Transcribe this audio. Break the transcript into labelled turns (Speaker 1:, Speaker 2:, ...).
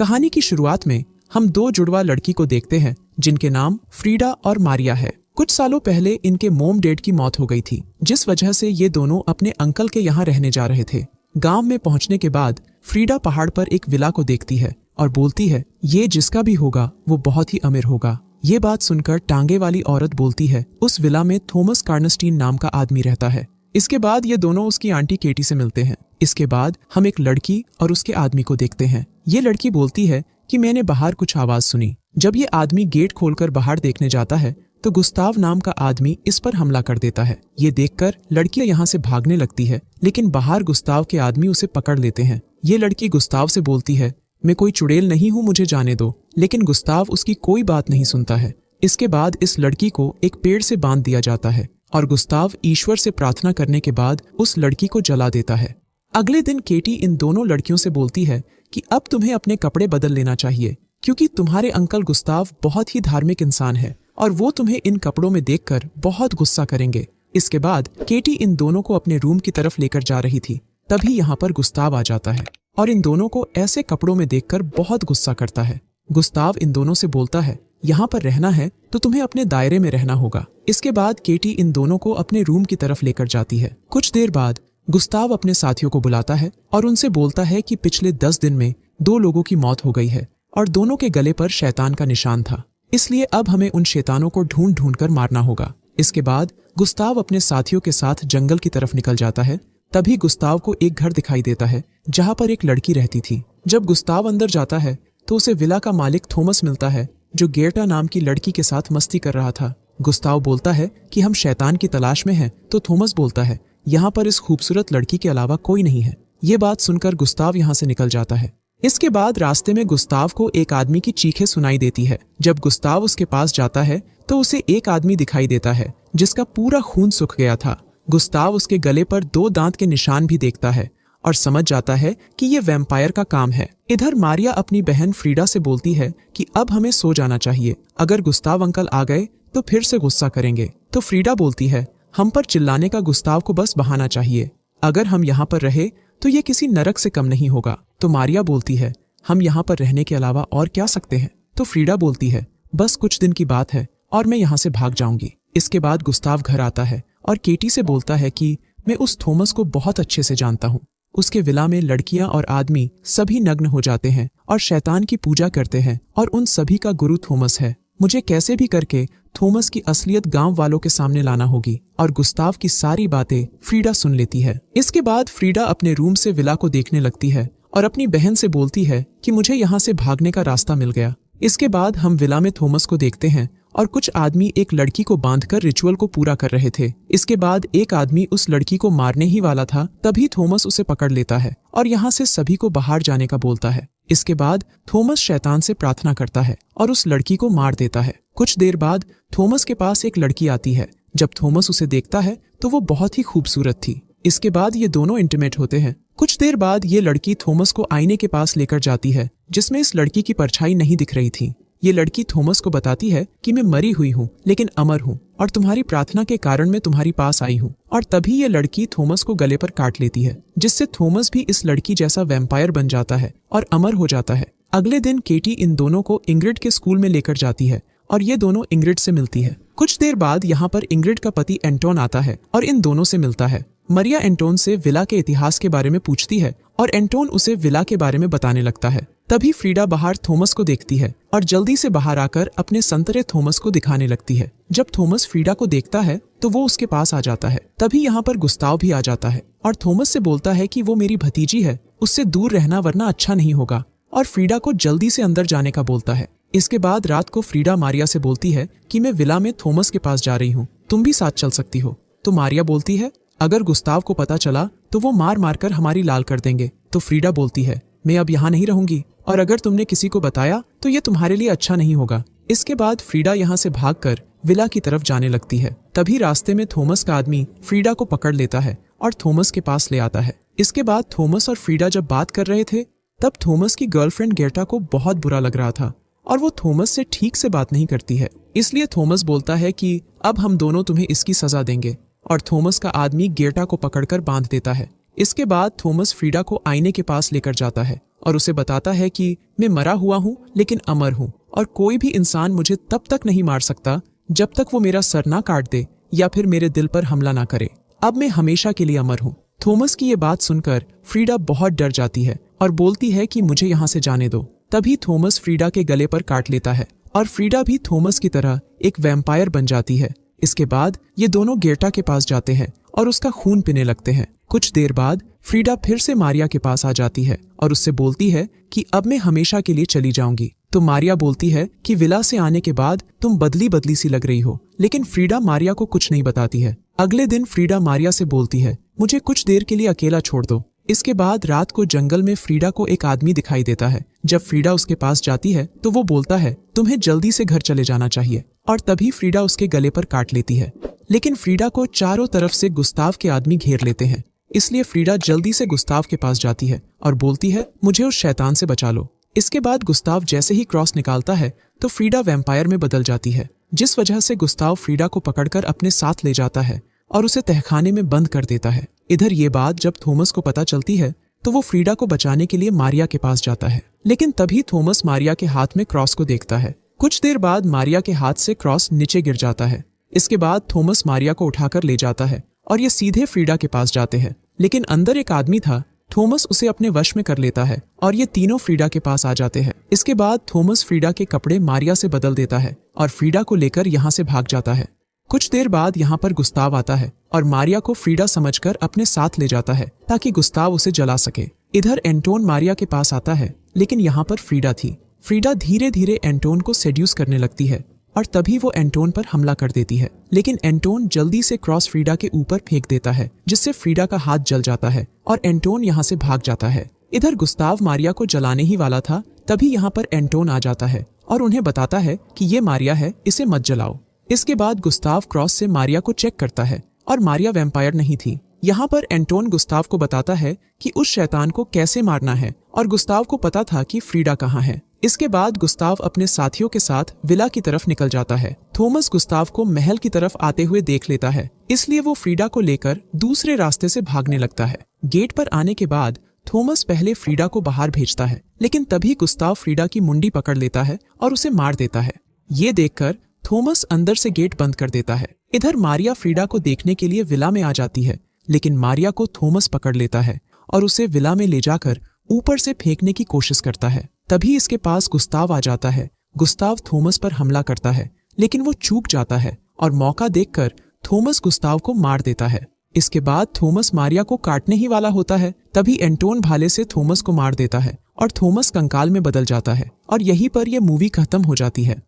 Speaker 1: कहानी की शुरुआत में हम दो जुड़वा लड़की को देखते हैं जिनके नाम फ्रीडा और मारिया है। कुछ सालों पहले इनके मोम डैड की मौत हो गई थी, जिस वजह से ये दोनों अपने अंकल के यहाँ रहने जा रहे थे। गांव में पहुंचने के बाद फ्रीडा पहाड़ पर एक विला को देखती है और बोलती है ये जिसका भी होगा वो बहुत ही अमीर होगा। ये बात सुनकर टांगे वाली औरत बोलती है उस विला में थॉमस कार्नस्टीन नाम का आदमी रहता है। इसके बाद ये दोनों उसकी आंटी केटी से मिलते हैं। इसके बाद हम एक लड़की और उसके आदमी को देखते हैं। ये लड़की बोलती है कि मैंने बाहर कुछ आवाज सुनी। जब ये आदमी गेट खोलकर बाहर देखने जाता है तो गुस्ताव नाम का आदमी इस पर हमला कर देता है। ये देखकर लड़की यहाँ से भागने लगती है, लेकिन बाहर गुस्ताव के आदमी उसे पकड़ लेते हैं। ये लड़की गुस्ताव से बोलती है मैं कोई चुड़ैल नहीं हूँ, मुझे जाने दो, लेकिन गुस्ताव उसकी कोई बात नहीं सुनता है। इसके बाद इस लड़की को एक पेड़ से बांध दिया जाता है और गुस्ताव ईश्वर से प्रार्थना करने के बाद उस लड़की को जला देता है। अगले दिन केटी इन दोनों लड़कियों से बोलती है कि अब तुम्हें अपने कपड़े बदल लेना चाहिए, क्योंकि तुम्हारे अंकल गुस्ताव बहुत ही धार्मिक इंसान है और वो तुम्हें इन कपड़ों में देखकर बहुत गुस्सा करेंगे। इसके बाद केटी इन दोनों को अपने रूम की तरफ लेकर जा रही थी, तभी यहाँ पर गुस्ताव आ जाता है और इन दोनों को ऐसे कपड़ों में देखकर बहुत गुस्सा करता है। गुस्ताव इन दोनों से बोलता है यहाँ पर रहना है तो तुम्हें अपने दायरे में रहना होगा। इसके बाद केटी इन दोनों को अपने रूम की तरफ लेकर जाती है। कुछ देर बाद गुस्ताव अपने साथियों को बुलाता है और उनसे बोलता है कि पिछले 10 दिन में 2 लोगों की मौत हो गई है और दोनों के गले पर शैतान का निशान था, इसलिए अब हमें उन शैतानों को ढूंढ ढूंढ कर मारना होगा। इसके बाद गुस्ताव अपने साथियों के साथ जंगल की तरफ निकल जाता है। तभी गुस्ताव को एक घर दिखाई देता है जहाँ पर एक लड़की रहती थी। जब गुस्ताव अंदर जाता है तो उसे विला का मालिक थॉमस मिलता है, जो गेर्टा नाम की लड़की के साथ मस्ती कर रहा था। गुस्ताव बोलता है कि हम शैतान की तलाश में हैं, तो थॉमस बोलता है यहाँ पर इस खूबसूरत लड़की के अलावा कोई नहीं है। ये बात सुनकर गुस्ताव यहाँ से निकल जाता है। इसके बाद रास्ते में गुस्ताव को एक आदमी की चीखें सुनाई देती है। जब गुस्ताव उसके पास जाता है तो उसे एक आदमी दिखाई देता है जिसका पूरा खून सूख गया था। गुस्ताव उसके गले पर 2 दांत के निशान भी देखता है और समझ जाता है कि ये वैम्पायर का काम है। इधर मारिया अपनी बहन फ्रीडा से बोलती है कि अब हमें सो जाना चाहिए, अगर गुस्ताव अंकल आ गए तो फिर से गुस्सा करेंगे। तो फ्रीडा बोलती है हम पर चिल्लाने का गुस्ताव को बस बहाना चाहिए, अगर हम यहाँ पर रहे तो ये किसी नरक से कम नहीं होगा। तो मारिया बोलती है हम यहाँ पर रहने के अलावा और क्या सकते हैं। तो फ्रीडा बोलती है बस कुछ दिन की बात है और मैं यहाँ से भाग जाऊंगी। इसके बाद गुस्ताव घर आता है और केटी से बोलता है कि मैं उस थॉमस को बहुत अच्छे से जानता हूँ। उसके विला में लड़कियां और आदमी सभी नग्न हो जाते हैं और शैतान की पूजा करते हैं और उन सभी का गुरु थॉमस है। मुझे कैसे भी करके थॉमस की असलियत गांव वालों के सामने लाना होगी। और गुस्ताव की सारी बातें फ्रीडा सुन लेती है। इसके बाद फ्रीडा अपने रूम से विला को देखने लगती है और अपनी बहन से बोलती है कि मुझे यहाँ से भागने का रास्ता मिल गया। इसके बाद हम विला में थॉमस को देखते हैं और कुछ आदमी एक लड़की को बांधकर रिचुअल को पूरा कर रहे थे। इसके बाद एक आदमी उस लड़की को मारने ही वाला था, तभी थॉमस उसे पकड़ लेता है और यहाँ से सभी को बाहर जाने का बोलता है। इसके बाद थॉमस शैतान से प्रार्थना करता है और उस लड़की को मार देता है। कुछ देर बाद थॉमस के पास एक लड़की आती है। जब थॉमस उसे देखता है तो वो बहुत ही खूबसूरत थी। इसके बाद ये दोनों इंटीमेट होते हैं। कुछ देर बाद ये लड़की थॉमस को आईने के पास लेकर जाती है जिसमें इस लड़की की परछाई नहीं दिख रही थी। ये लड़की थॉमस को बताती है कि मैं मरी हुई हूँ लेकिन अमर हूँ और तुम्हारी प्रार्थना के कारण मैं तुम्हारी पास आई हूँ। और तभी ये लड़की थॉमस को गले पर काट लेती है, जिससे थॉमस भी इस लड़की जैसा वैम्पायर बन जाता है और अमर हो जाता है। अगले दिन केटी इन दोनों को इंग्रिड के स्कूल में लेकर जाती है और ये दोनों इंग्रिड से मिलती है। कुछ देर बाद यहाँ पर इंग्रिड का पति एंटोन आता है और इन दोनों से मिलता है। मरिया एंटोन से विला के इतिहास के बारे में पूछती है और एंटोन उसे विला के बारे में बताने लगता है। तभी फ्रीडा बाहर थॉमस को देखती है और जल्दी से बाहर आकर अपने संतरे थॉमस को दिखाने लगती है। जब थॉमस फ्रीडा को देखता है तो वो उसके पास आ जाता है। तभी यहाँ पर गुस्ताव भी आ जाता है और थॉमस से बोलता है कि वो मेरी भतीजी है, उससे दूर रहना वरना अच्छा नहीं होगा, और फ्रीडा को जल्दी से अंदर जाने का बोलता है। इसके बाद रात को फ्रीडा मारिया से बोलती है कि मैं विला में थॉमस के पास जा रही हूँ, तुम भी साथ चल सकती हो। तो मारिया बोलती है अगर गुस्ताव को पता चला तो वो मार मार कर हमारी लाल कर देंगे। तो फ्रीडा बोलती है मैं अब यहाँ नहीं रहूंगी और अगर तुमने किसी को बताया तो ये तुम्हारे लिए अच्छा नहीं होगा। इसके बाद फ्रीडा यहाँ से भागकर विला की तरफ जाने लगती है। तभी रास्ते में थॉमस का आदमी फ्रीडा को पकड़ लेता है और थॉमस के पास ले आता है। इसके बाद थॉमस और फ्रीडा जब बात कर रहे थे तब थॉमस की गर्लफ्रेंड गेर्टा को बहुत बुरा लग रहा था और वो थॉमस से ठीक से बात नहीं करती है। इसलिए थॉमस बोलता है कि अब हम दोनों तुम्हें इसकी सजा देंगे और थॉमस का आदमी गेर्टा को पकड़कर बांध देता है। इसके बाद थॉमस फ्रीडा को आईने के पास लेकर जाता है और उसे बताता है कि मैं मरा हुआ हूँ लेकिन अमर हूँ और कोई भी इंसान मुझे तब तक नहीं मार सकता जब तक वो मेरा सर ना काट दे या फिर मेरे दिल पर हमला ना करे। अब मैं हमेशा के लिए अमर हूँ। थॉमस की ये बात सुनकर फ्रीडा बहुत डर जाती है और बोलती है कि मुझे यहाँ से जाने दो। तभी थॉमस फ्रीडा के गले पर काट लेता है और फ्रीडा भी थॉमस की तरह एक वैम्पायर बन जाती है। इसके बाद ये दोनों गेटा के पास जाते हैं और उसका खून पीने लगते हैं। कुछ देर बाद फ्रीडा फिर से मारिया के पास आ जाती है और उससे बोलती है कि अब मैं हमेशा के लिए चली जाऊंगी। तो मारिया बोलती है कि विला से आने के बाद तुम बदली बदली सी लग रही हो, लेकिन फ्रीडा मारिया को कुछ नहीं बताती है। अगले दिन फ्रीडा मारिया से बोलती है, मुझे कुछ देर के लिए अकेला छोड़ दो। इसके बाद रात को जंगल में फ्रीडा को एक आदमी दिखाई देता है। जब फ्रीडा उसके पास जाती है तो वो बोलता है, तुम्हें जल्दी से घर चले जाना चाहिए, और तभी फ्रीडा उसके गले पर काट लेती है। लेकिन फ्रीडा को चारों तरफ से गुस्ताव के आदमी घेर लेते हैं, इसलिए फ्रीडा जल्दी से गुस्ताव के पास जाती है और बोलती है, मुझे उस शैतान से बचा लो। इसके बाद गुस्ताव जैसे ही क्रॉस निकालता है तो फ्रीडा वैम्पायर में बदल जाती है, जिस वजह से गुस्ताव फ्रीडा को पकड़कर अपने साथ ले जाता है और उसे तहखाने में बंद कर देता है। इधर ये बात जब थॉमस को पता चलती है तो वो फ्रीडा को बचाने के लिए मारिया के पास जाता है, लेकिन तभी थॉमस मारिया के हाथ में क्रॉस को देखता है। कुछ देर बाद मारिया के हाथ से क्रॉस नीचे गिर जाता है। इसके बाद थॉमस मारिया को उठाकर ले जाता है और ये सीधे फ्रीडा के पास जाते हैं, लेकिन अंदर एक आदमी था। थॉमस उसे अपने वश में कर लेता है और ये तीनों फ्रीडा के पास आ जाते हैं। इसके बाद थॉमस फ्रीडा के कपड़े मारिया से बदल देता है और फ्रीडा को लेकर यहाँ से भाग जाता है। कुछ देर बाद यहाँ पर गुस्ताव आता है और मारिया को फ्रीडा समझकर अपने साथ ले जाता है ताकि गुस्ताव उसे जला सके। इधर एंटोन मारिया के पास आता है, लेकिन यहाँ पर फ्रीडा थी। फ्रीडा धीरे धीरे एंटोन को सेड्यूस करने लगती है और तभी वो एंटोन पर हमला कर देती है, लेकिन एंटोन जल्दी से क्रॉस फ्रीडा के ऊपर फेंक देता है, जिससे फ्रीडा का हाथ जल जाता है और एंटोन यहाँ से भाग जाता है। इधर गुस्ताव मारिया को जलाने ही वाला था, तभी यहाँ पर एंटोन आ जाता है और उन्हें बताता है कि ये मारिया है, इसे मत जलाओ। इसके बाद गुस्ताव क्रॉस से मारिया को चेक करता है और मारिया वैम्पायर नहीं थी। यहाँ पर एंटोन गुस्ताव को बताता है कि उस शैतान को कैसे मारना है और गुस्ताव को पता था कि फ्रीडा कहाँ है। इसके बाद गुस्ताव अपने साथियों के साथ विला की तरफ निकल जाता है। थॉमस गुस्ताव को महल की तरफ आते हुए देख लेता है, इसलिए वो फ्रीडा को लेकर दूसरे रास्ते से भागने लगता है। गेट पर आने के बाद थॉमस पहले फ्रीडा को बाहर भेजता है, लेकिन तभी गुस्ताव फ्रीडा की मुंडी पकड़ लेता है और उसे मार देता है। ये देखकर थॉमस अंदर से गेट बंद कर देता है। इधर मारिया फ्रीडा को देखने के लिए विला में आ जाती है, लेकिन मारिया को थॉमस पकड़ लेता है और उसे विला में ले जाकर ऊपर से फेंकने की कोशिश करता है। तभी इसके पास गुस्ताव आ जाता है। गुस्ताव थॉमस पर हमला करता है, लेकिन वो चूक जाता है और मौका देखकर थॉमस गुस्ताव को मार देता है। इसके बाद थॉमस मारिया को काटने ही वाला होता है, तभी एंटोन भाले से थॉमस को मार देता है और थॉमस कंकाल में बदल जाता है और यहीं पर यह मूवी खत्म हो जाती है।